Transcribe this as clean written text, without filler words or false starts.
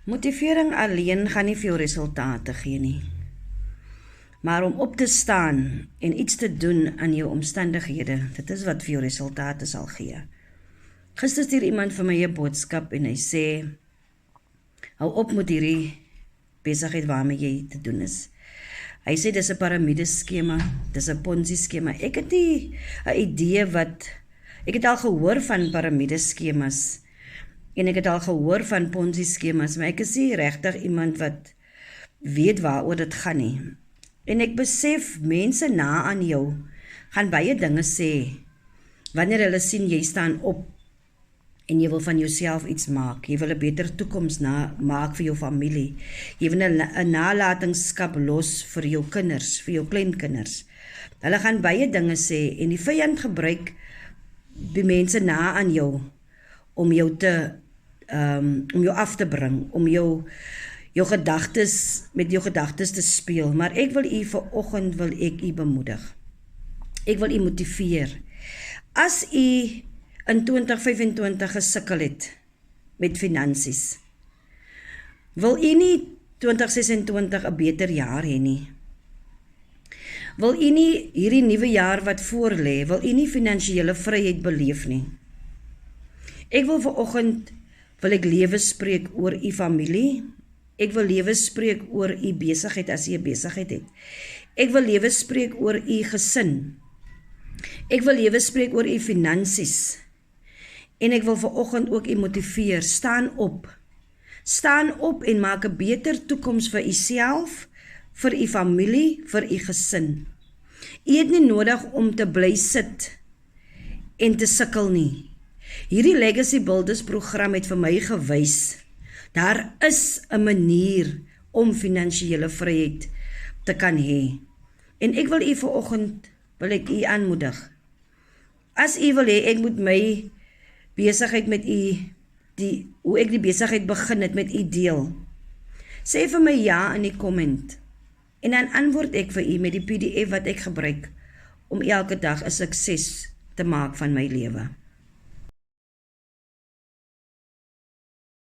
Motivering alleen gaan nie vir jou resultate gee nie. Maar om op te staan en iets te doen aan jou omstandighede, dit is wat vir jou resultate sal gee. Gister stuur iemand vir my 'n boodskap en hy sê, hou op met hierdie besigheid waarmee jy te doen is. Hy sê dis 'n piramideskema, dis 'n Ponzi skema. Ek het nie 'n idee ek het al gehoor van piramideskemas en ek het al gehoor van Ponzi skemas, maar ek is nie regtig iemand wat weet waaroor dit gaan nie. En ek besef mense na aan jou gaan baie dinge sê wanneer hulle sien jy staan op en jy wil van jouself iets maak, jy wil 'n beter toekoms maak vir jou familie, jy wil 'n nalatenskap los vir jou kinders, vir jou kleinkinders. Hulle gaan baie dinge sê en die vyand gebruik die mense na aan jou om jou af te bring, om jou gedagtes met jou gedagtes te speel. Maar ek wil u vanoggend bemoedig. Ek wil u motiveer. As u in 2025 gesukkel het met finansies, wil u nie 2026 'n beter jaar hê nie? Wil u nie hierdie nuwe jaar wat voorlê, wil u nie finansiële vryheid beleef nie? Ek wil vanoggend lewe spreek oor u familie. Ek wil lewe spreek oor u besigheid as u 'n besigheid het. Ek wil lewe spreek oor u gesin. Ek wil lewe spreek oor u finansies. En ek wil vanoggend ook u motiveer, staan op. Staan op en maak 'n beter toekoms vir u self, vir u familie, vir u gesin. U het nie nodig om te bly sit en te sukkel nie. Hierdie Legacy Builders program het vir my gewys, daar is 'n manier om finansiële vryheid te kan hê. En ek wil u vanoggend, u aanmoedig. As u wil hê, ek moet my besigheid met u, hoe ek die besigheid begin het met u deel. Sê vir my ja in die comment. En dan antwoord ek vir u met die PDF wat ek gebruik om elke dag 'n sukses te maak van my lewe.